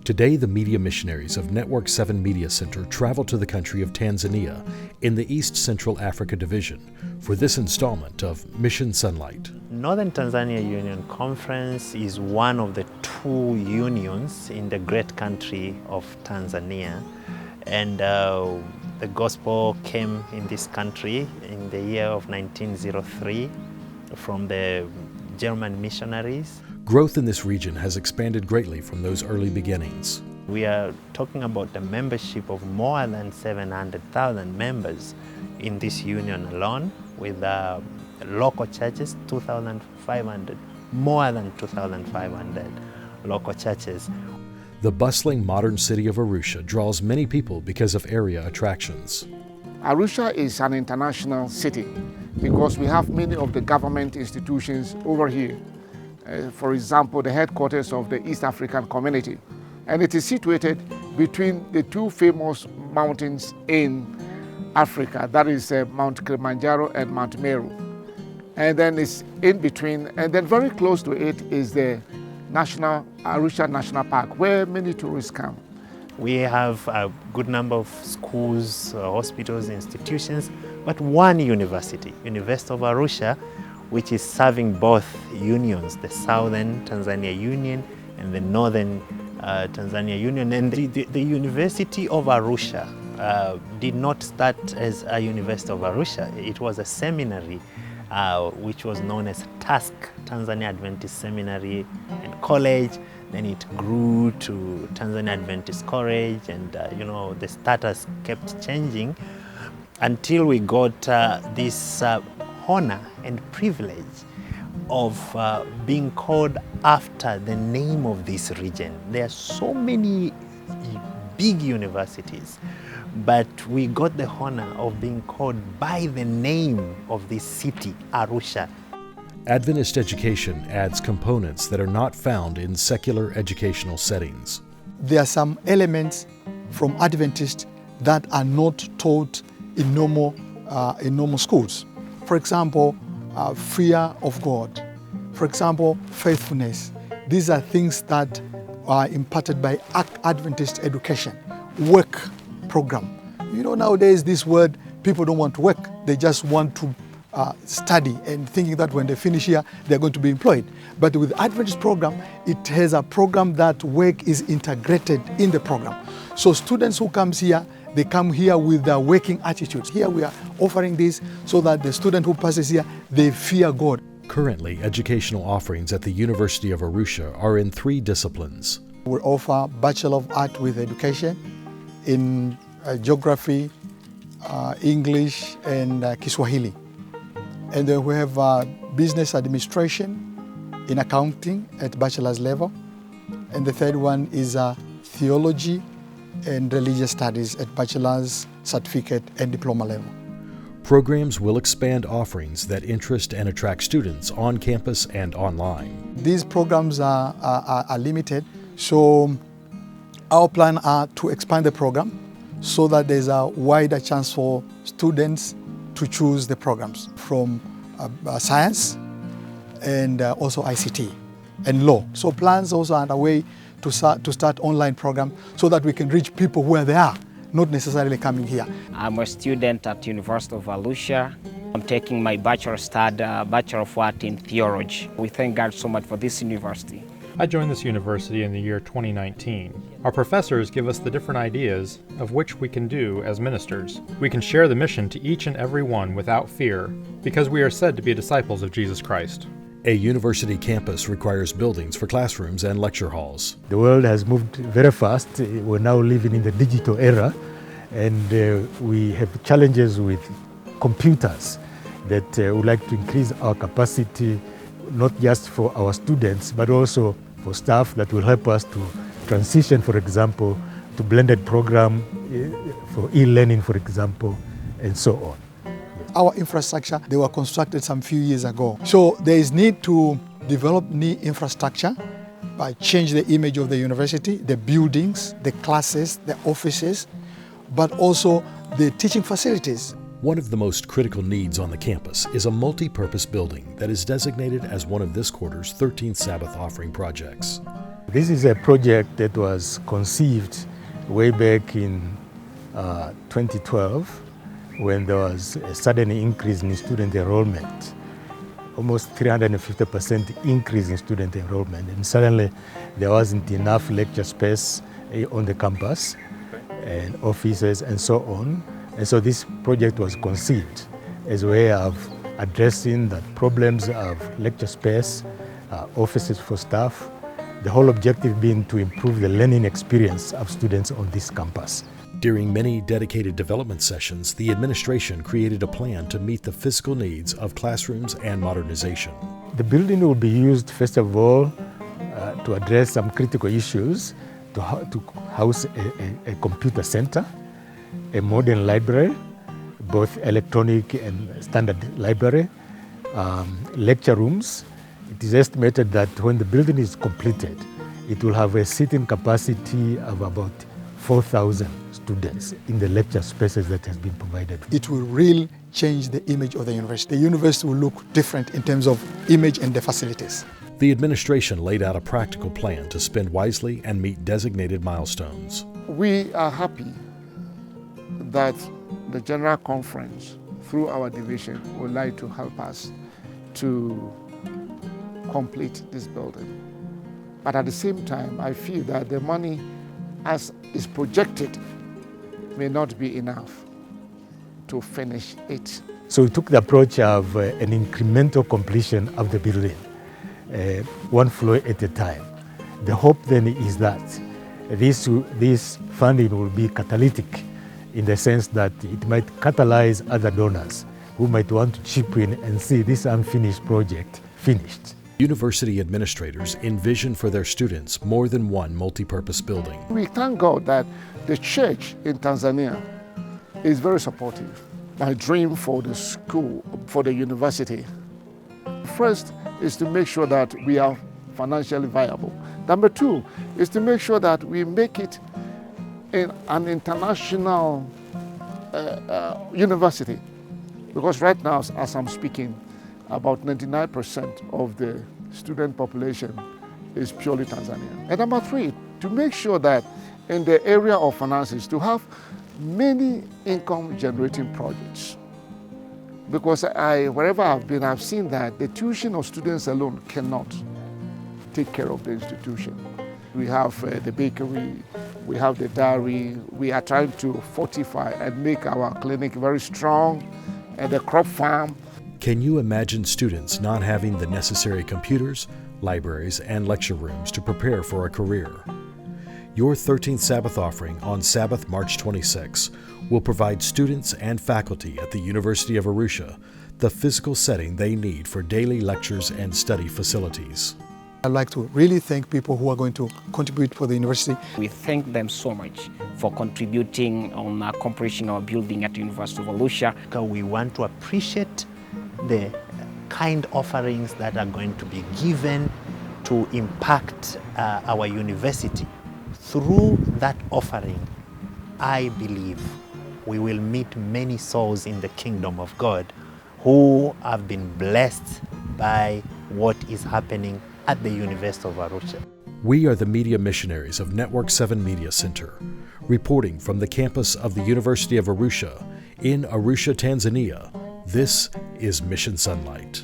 Today, the media missionaries of Network 7 Media Center travel to the country of Tanzania in the East Central Africa Division for this installment of Mission Sonlight. Northern Tanzania Union Conference is one of the two unions in the great country of Tanzania. And the gospel came in this country in the year of 1903 from the German missionaries. Growth in this region has expanded greatly from those early beginnings. We are talking about a membership of more than 700,000 members in this union alone, with local churches, 2,500, more than 2,500 local churches. The bustling modern city of Arusha draws many people because of area attractions. Arusha is an international city because we have many of the government institutions over here. For example, the headquarters of the East African Community. And it is situated between the two famous mountains in Africa, that is Mount Kilimanjaro and Mount Meru. And then it's in between, and then very close to it is the Arusha National Park, where many tourists come. We have a good number of schools, hospitals, institutions, but one university, University of Arusha, which is serving both unions, the Southern Tanzania Union and the Northern Tanzania Union. And the University of Arusha did not start as a University of Arusha. It was a seminary which was known as TASC, Tanzania Adventist Seminary and College. Then it grew to Tanzania Adventist College, and the status kept changing until we got this honor and privilege of being called after the name of this region. There are so many big universities, but we got the honor of being called by the name of this city, Arusha. Adventist education adds components that are not found in secular educational settings. There are some elements from Adventist that are not taught in normal schools. For example, fear of God. For example, faithfulness. These are things that are imparted by Adventist education. Work program. Nowadays this word, people don't want to work. They just want to study and thinking that when they finish here, they're going to be employed. But with Adventist program, it has a program that work is integrated in the program. So students who comes here, they come here with their working attitudes. Here we are offering this so that the student who passes here, they fear God. Currently, educational offerings at the University of Arusha are in 3 disciplines. We offer Bachelor of Art with Education in Geography, English, and Kiswahili. And then we have Business Administration in Accounting at bachelor's level. And the third one is Theology and Religious Studies at bachelor's, certificate, and diploma level. Programs will expand offerings that interest and attract students on campus and online. These programs are limited, so our plan are to expand the program so that there's a wider chance for students to choose the programs from science and also ICT and law. So plans also are underway to start online program so that we can reach people where they are, not necessarily coming here. I'm a student at University of Arusha. I'm taking my Bachelor of Art in Theology. We thank God so much for this university. I joined this university in the year 2019. Our professors give us the different ideas of which we can do as ministers. We can share the mission to each and every one without fear, because we are said to be disciples of Jesus Christ. A university campus requires buildings for classrooms and lecture halls. The world has moved very fast. We're now living in the digital era, and we have challenges with computers that would like to increase our capacity, not just for our students, but also for staff that will help us to transition, for example, to blended program for e-learning, for example, and so on. Our infrastructure, they were constructed some few years ago. So there is need to develop new infrastructure by change the image of the university, the buildings, the classes, the offices, but also the teaching facilities. One of the most critical needs on the campus is a multi-purpose building that is designated as one of this quarter's 13th Sabbath offering projects. This is a project that was conceived way back in 2012 when there was a sudden increase in student enrollment, almost 350% increase in student enrollment, and suddenly there wasn't enough lecture space on the campus and offices and so on. And so this project was conceived as a way of addressing the problems of lecture space, offices for staff, the whole objective being to improve the learning experience of students on this campus. During many dedicated development sessions, the administration created a plan to meet the physical needs of classrooms and modernization. The building will be used, first of all, to address some critical issues, to house a computer center, a modern library, both electronic and standard library, lecture rooms. It is estimated that when the building is completed, it will have a seating capacity of about 4,000 students in the lecture spaces that has been provided. It will really change the image of the university. The university will look different in terms of image and the facilities. The administration laid out a practical plan to spend wisely and meet designated milestones. We are happy that the General Conference, through our division, would like to help us to complete this building. But at the same time, I feel that the money as is projected may not be enough to finish it. So we took the approach of an incremental completion of the building, one floor at a time. The hope then is that this funding will be catalytic in the sense that it might catalyze other donors who might want to chip in and see this unfinished project finished. University administrators envision for their students more than one multi-purpose building. We thank God that the church in Tanzania is very supportive. My dream for the school, for the university, first is to make sure that we are financially viable. Number two is to make sure that we make it an international university. Because right now, as I'm speaking, about 99% of the student population is purely Tanzania. And number three, to make sure that in the area of finances, to have many income-generating projects. Because wherever I've been, I've seen that the tuition of students alone cannot take care of the institution. We have the bakery, we have the dairy, we are trying to fortify and make our clinic very strong, and the crop farm. Can you imagine students not having the necessary computers, libraries, and lecture rooms to prepare for a career? Your 13th Sabbath offering on Sabbath, March 26 will provide students and faculty at the University of Arusha the physical setting they need for daily lectures and study facilities. I'd like to really thank people who are going to contribute for the university. We thank them so much for contributing on accomplishing our building at the University of Arusha. We want to appreciate the kind offerings that are going to be given to impact our university. Through that offering, I believe we will meet many souls in the kingdom of God who have been blessed by what is happening at the University of Arusha. We are the media missionaries of Network 7 Media Center, reporting from the campus of the University of Arusha in Arusha, Tanzania. This is Mission Sonlight.